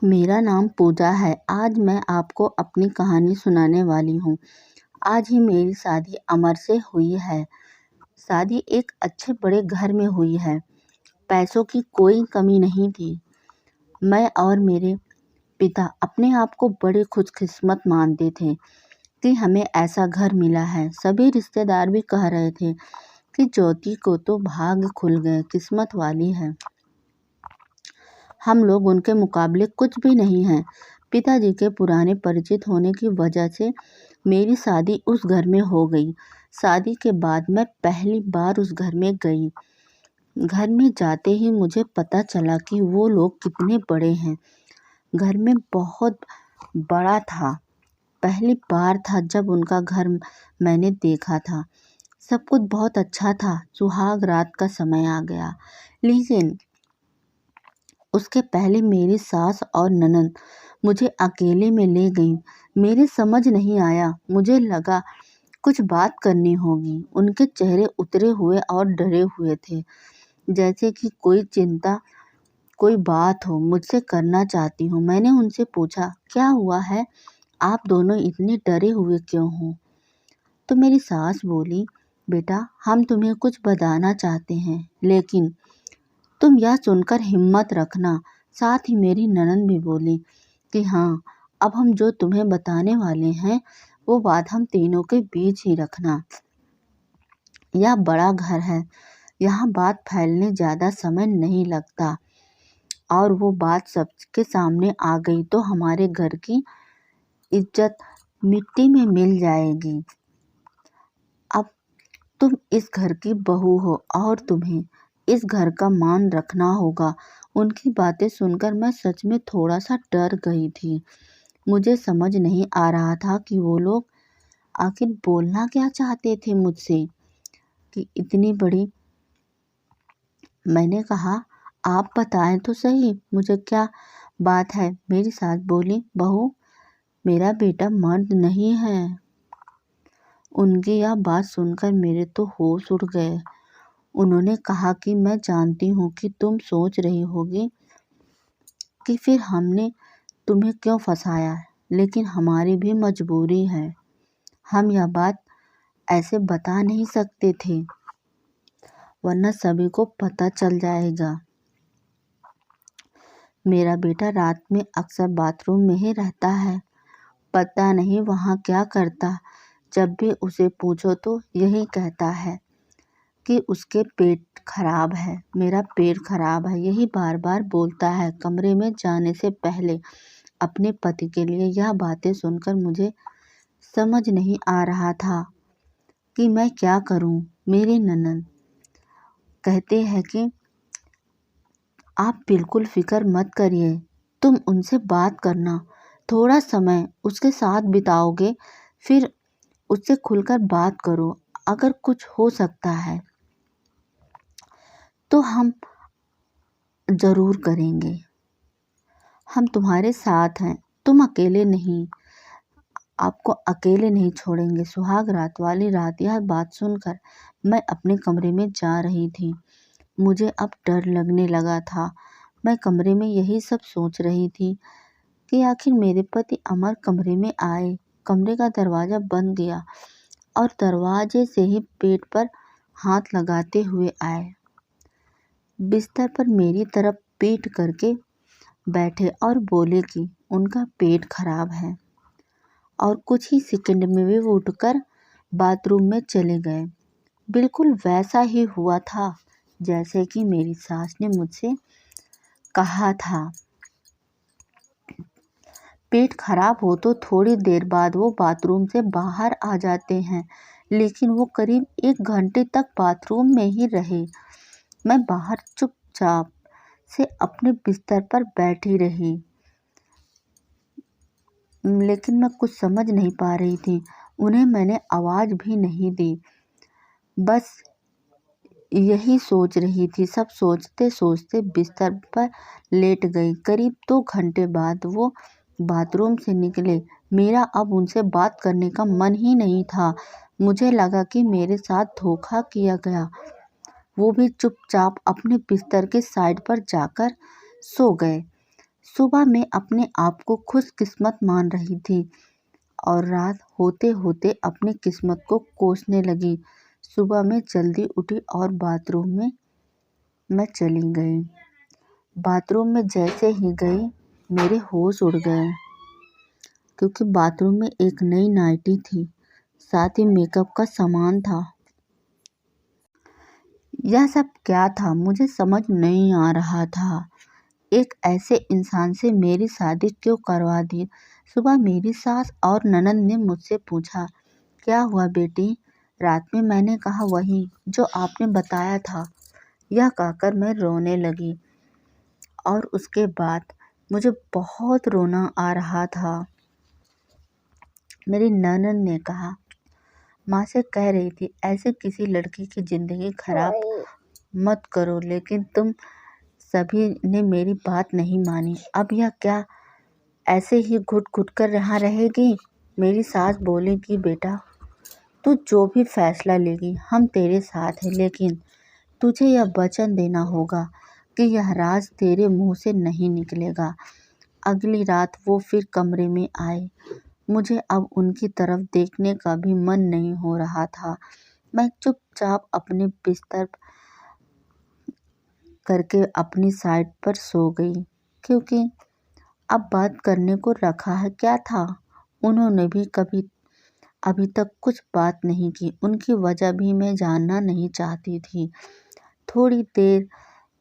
मेरा नाम पूजा है। आज मैं आपको अपनी कहानी सुनाने वाली हूँ। आज ही मेरी शादी अमर से हुई है। शादी एक अच्छे बड़े घर में हुई है। पैसों की कोई कमी नहीं थी। मैं और मेरे पिता अपने आप को बड़े खुशकिस्मत मानते थे कि हमें ऐसा घर मिला है। सभी रिश्तेदार भी कह रहे थे कि ज्योति को तो भाग्य खुल गए, किस्मत वाली है। हम लोग उनके मुकाबले कुछ भी नहीं हैं। पिताजी के पुराने परिचित होने की वजह से मेरी शादी उस घर में हो गई। शादी के बाद मैं पहली बार उस घर में गई। घर में जाते ही मुझे पता चला कि वो लोग कितने बड़े हैं। घर में बहुत बड़ा था। पहली बार था जब उनका घर मैंने देखा था। सब कुछ बहुत अच्छा था। सुहाग रात का समय आ गया, लेकिन उसके पहले मेरी सास और ननद मुझे अकेले में ले गईं। मेरे समझ नहीं आया। मुझे लगा कुछ बात करनी होगी। उनके चेहरे उतरे हुए और डरे हुए थे, जैसे कि कोई चिंता, कोई बात हो मुझसे करना चाहती हूँ। मैंने उनसे पूछा, क्या हुआ है? आप दोनों इतने डरे हुए क्यों हो? तो मेरी सास बोली, बेटा, हम तुम्हें कुछ बताना चाहते हैं, लेकिन तुम यह सुनकर हिम्मत रखना। साथ ही मेरी ननद भी बोली कि हाँ, अब हम जो तुम्हें बताने वाले हैं वो बात हम तीनों के बीच ही रखना। यह बड़ा घर है, यहाँ बात फैलने ज़्यादा समय नहीं लगता, और वो बात सबके सामने आ गई तो हमारे घर की इज्जत मिट्टी में मिल जाएगी। अब तुम इस घर की बहू हो और तुम्हें इस घर का मान रखना होगा। उनकी बातें सुनकर मैं सच में थोड़ा सा डर गई थी। मुझे समझ नहीं आ रहा था कि वो लोग आखिर बोलना क्या चाहते थे मुझसे कि इतनी बड़ी। मैंने कहा, आप बताएं तो सही, मुझे क्या बात है? मेरी सास बोली, बहू, मेरा बेटा मर्द नहीं है। उनकी यह बात सुनकर मेरे तो होश उड़ गए। उन्होंने कहा कि मैं जानती हूँ कि तुम सोच रही होगी कि फिर हमने तुम्हें क्यों फंसाया, लेकिन हमारी भी मजबूरी है। हम यह बात ऐसे बता नहीं सकते थे, वरना सभी को पता चल जाएगा। मेरा बेटा रात में अक्सर बाथरूम में ही रहता है। पता नहीं वहाँ क्या करता। जब भी उसे पूछो तो यही कहता है कि उसके पेट खराब है, मेरा पेट खराब है, यही बार बार बोलता है। कमरे में जाने से पहले अपने पति के लिए यह बातें सुनकर मुझे समझ नहीं आ रहा था कि मैं क्या करूं। मेरी ननद कहते हैं कि आप बिल्कुल फिक्र मत करिए, तुम उनसे बात करना, थोड़ा समय उसके साथ बिताओगे, फिर उससे खुलकर बात करो। अगर कुछ हो सकता है तो हम ज़रूर करेंगे। हम तुम्हारे साथ हैं, तुम अकेले नहीं, आपको अकेले नहीं छोड़ेंगे। सुहाग रात वाली रात यह बात सुनकर मैं अपने कमरे में जा रही थी। मुझे अब डर लगने लगा था। मैं कमरे में यही सब सोच रही थी कि आखिर मेरे पति अमर कमरे में आए। कमरे का दरवाज़ा बंद गया और दरवाजे से ही पेट पर हाथ लगाते हुए आए। बिस्तर पर मेरी तरफ पीठ करके बैठे और बोले कि उनका पेट खराब है, और कुछ ही सेकंड में वे उठकर बाथरूम में चले गए। बिल्कुल वैसा ही हुआ था जैसे कि मेरी सास ने मुझसे कहा था। पेट खराब हो तो थोड़ी देर बाद वो बाथरूम से बाहर आ जाते हैं, लेकिन वो करीब 1 घंटे तक बाथरूम में ही रहे। मैं बाहर चुपचाप से अपने बिस्तर पर बैठी रही, लेकिन मैं कुछ समझ नहीं पा रही थी। उन्हें मैंने आवाज़ भी नहीं दी, बस यही सोच रही थी। सब सोचते सोचते बिस्तर पर लेट गई। करीब 2 घंटे बाद वो बाथरूम से निकले। मेरा अब उनसे बात करने का मन ही नहीं था। मुझे लगा कि मेरे साथ धोखा किया गया। वो भी चुपचाप अपने बिस्तर के साइड पर जाकर सो गए। सुबह मैं अपने आप को खुशकिस्मत मान रही थी और रात होते होते अपनी किस्मत को कोसने लगी। सुबह मैं जल्दी उठी और बाथरूम में मैं चली गई। बाथरूम में जैसे ही गई मेरे होश उड़ गए, क्योंकि बाथरूम में एक नई नाइटी थी, साथ ही मेकअप का सामान था। यह सब क्या था मुझे समझ नहीं आ रहा था। एक ऐसे इंसान से मेरी शादी क्यों करवा दी। सुबह मेरी सास और ननद ने मुझसे पूछा, क्या हुआ बेटी? रात में मैंने कहा, वही जो आपने बताया था। यह कहकर मैं रोने लगी और उसके बाद मुझे बहुत रोना आ रहा था। मेरी ननद ने कहा, माँ से कह रही थी ऐसे किसी लड़की की ज़िंदगी खराब मत करो, लेकिन तुम सभी ने मेरी बात नहीं मानी। अब यह क्या ऐसे ही घुट घुट कर यहाँ रहेगी? मेरी सास बोली कि बेटा, तू जो भी फैसला लेगी हम तेरे साथ हैं, लेकिन तुझे यह वचन देना होगा कि यह राज तेरे मुंह से नहीं निकलेगा। अगली रात वो फिर कमरे में आए। मुझे अब उनकी तरफ देखने का भी मन नहीं हो रहा था। मैं चुपचाप अपने बिस्तर करके अपनी साइड पर सो गई, क्योंकि अब बात करने को रखा है क्या था। उन्होंने भी कभी अभी तक कुछ बात नहीं की। उनकी वजह भी मैं जानना नहीं चाहती थी। थोड़ी देर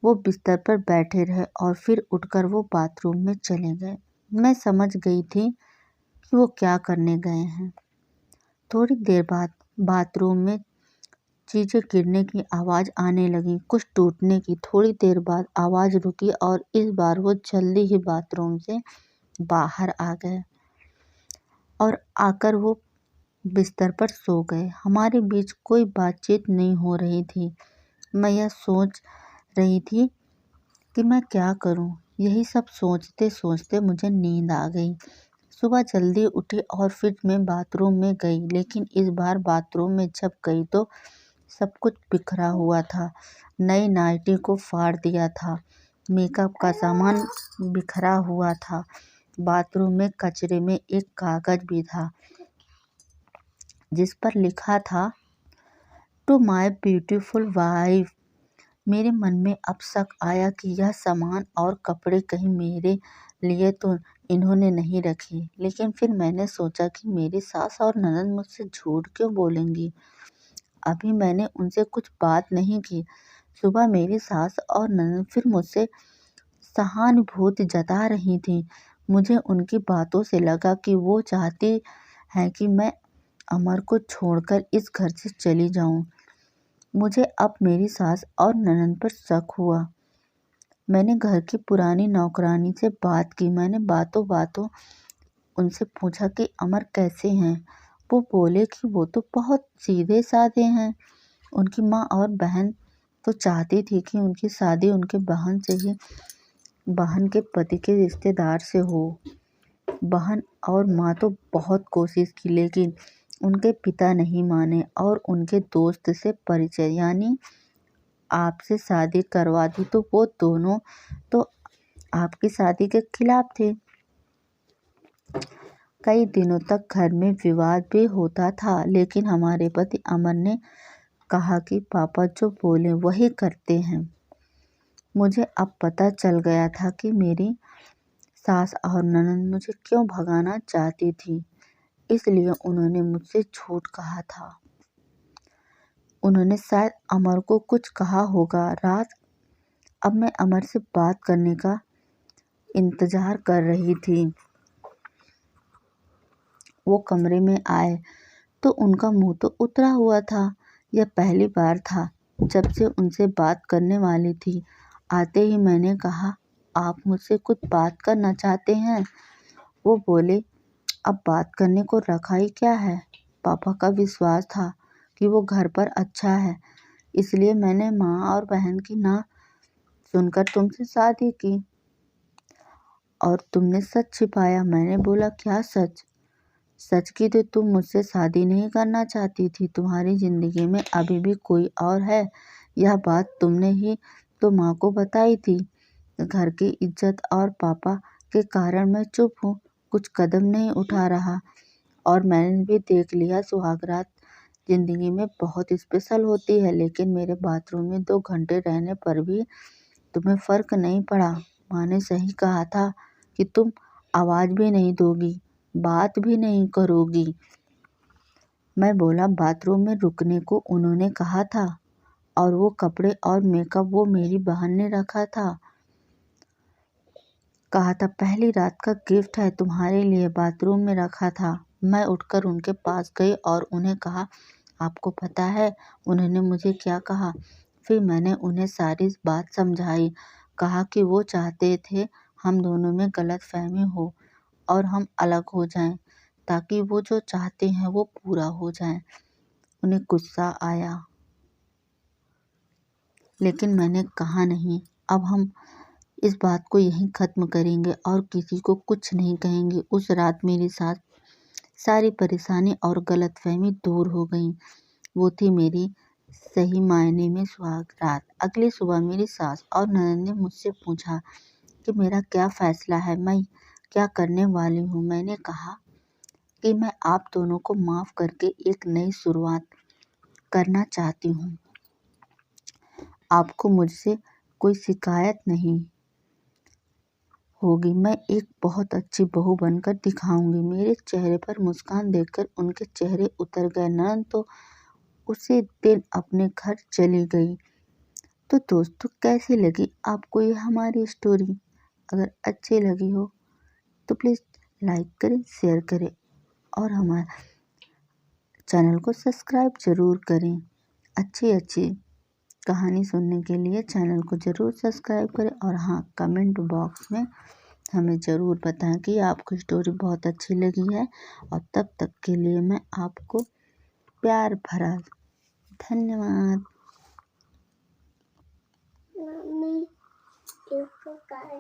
वो बिस्तर पर बैठे रहे और फिर उठकर वो बाथरूम में चले गए। मैं समझ गई थी कि वो क्या करने गए हैं। थोड़ी देर बाद बाथरूम में चीज़ें गिरने की आवाज़ आने लगी, कुछ टूटने की। थोड़ी देर बाद आवाज़ रुकी और इस बार वो जल्दी ही बाथरूम से बाहर आ गए और आकर वो बिस्तर पर सो गए। हमारे बीच कोई बातचीत नहीं हो रही थी। मैं यह सोच रही थी कि मैं क्या करूं। यही सब सोचते सोचते मुझे नींद आ गई। सुबह जल्दी उठी और फिर मैं बाथरूम में गई, लेकिन इस बार बाथरूम में जब गई तो सब कुछ बिखरा हुआ था। नई नाइटी को फाड़ दिया था, मेकअप का सामान बिखरा हुआ था। बाथरूम में कचरे में एक कागज भी था जिस पर लिखा था, टू माय ब्यूटीफुल वाइफ। मेरे मन में अब शक आया कि यह सामान और कपड़े कहीं मेरे लिए तो इन्होंने नहीं रखे। लेकिन फिर मैंने सोचा कि मेरी सास और ननद मुझसे झूठ क्यों बोलेंगी। अभी मैंने उनसे कुछ बात नहीं की। सुबह मेरी सास और ननद फिर मुझसे सहानुभूति जता रही थी। मुझे उनकी बातों से लगा कि वो चाहती हैं कि मैं अमर को छोड़कर इस घर से चली जाऊं। मुझे अब मेरी सास और ननद पर शक हुआ। मैंने घर की पुरानी नौकरानी से बात की। मैंने बातों बातों उनसे पूछा कि अमर कैसे हैं। वो बोले कि वो तो बहुत सीधे साधे हैं। उनकी माँ और बहन तो चाहती थी कि उनकी शादी उनके बहन से ही बहन के पति के रिश्तेदार से हो। बहन और माँ तो बहुत कोशिश की, लेकिन उनके पिता नहीं माने और उनके दोस्त से परिचय यानी आपसे शादी करवा दी, तो वो दोनों तो आपकी शादी के खिलाफ थे। कई दिनों तक घर में विवाद भी होता था, लेकिन हमारे पति अमर ने कहा कि पापा जो बोले वही करते हैं। मुझे अब पता चल गया था कि मेरी सास और ननद मुझे क्यों भगाना चाहती थी। इसलिए उन्होंने मुझसे झूठ कहा था। उन्होंने शायद अमर को कुछ कहा होगा। रात अब मैं अमर से बात करने का इंतज़ार कर रही थी। वो कमरे में आए तो उनका मुंह तो उतरा हुआ था। यह पहली बार था जब से उनसे बात करने वाली थी। आते ही मैंने कहा, आप मुझसे कुछ बात करना चाहते हैं? वो बोले, अब बात करने को रखा ही क्या है। पापा का विश्वास था कि वो घर पर अच्छा है, इसलिए मैंने माँ और बहन की ना सुनकर तुमसे शादी की और तुमने सच छिपाया। मैंने बोला, क्या सच? सच की तो तुम मुझसे शादी नहीं करना चाहती थी। तुम्हारी ज़िंदगी में अभी भी कोई और है। यह बात तुमने ही तो माँ को बताई थी। घर की इज्जत और पापा के कारण मैं चुप हूँ, कुछ कदम नहीं उठा रहा। और मैंने भी देख लिया, सुहागरात जिंदगी में बहुत स्पेशल होती है, लेकिन मेरे बाथरूम में 2 घंटे रहने पर भी तुम्हें फर्क नहीं पड़ा। माँ ने सही कहा था कि तुम आवाज भी नहीं दोगी, बात भी नहीं करोगी। मैं बोला, बाथरूम में रुकने को उन्होंने कहा था, और वो कपड़े और मेकअप वो मेरी बहन ने रखा था। कहा था पहली रात का गिफ्ट है तुम्हारे लिए, बाथरूम में रखा था। मैं उठकर उनके पास गई और उन्हें कहा, आपको पता है उन्होंने मुझे क्या कहा? फिर मैंने उन्हें सारी बात समझाई। कहा कि वो चाहते थे हम दोनों में गलतफहमी हो और हम अलग हो जाएं, ताकि वो जो चाहते हैं वो पूरा हो जाए। उन्हें गुस्सा आया, लेकिन मैंने कहा नहीं, अब हम इस बात को यहीं ख़त्म करेंगे और किसी को कुछ नहीं कहेंगे। उस रात मेरे साथ सारी परेशानी और गलतफहमी दूर हो गई। वो थी मेरी सही मायने में सुहाग रात। अगली सुबह मेरी सास और ननद ने मुझसे पूछा कि मेरा क्या फ़ैसला है, मैं क्या करने वाली हूँ। मैंने कहा कि मैं आप दोनों को माफ़ करके एक नई शुरुआत करना चाहती हूँ। आपको मुझसे कोई शिकायत नहीं होगी। मैं एक बहुत अच्छी बहू बनकर दिखाऊंगी। मेरे चेहरे पर मुस्कान देखकर उनके चेहरे उतर गए। ननद तो उसी दिन अपने घर चली गई। तो दोस्तों, कैसी लगी आपको ये हमारी स्टोरी? अगर अच्छी लगी हो तो प्लीज़ लाइक करें, शेयर करें और हमारे चैनल को सब्सक्राइब ज़रूर करें। अच्छी अच्छी कहानी सुनने के लिए चैनल को ज़रूर सब्सक्राइब करें। और हाँ, कमेंट बॉक्स में हमें ज़रूर बताएं कि आपको स्टोरी बहुत अच्छी लगी है। और तब तक के लिए मैं आपको प्यार भरा धन्यवाद। मम्मी, एक कार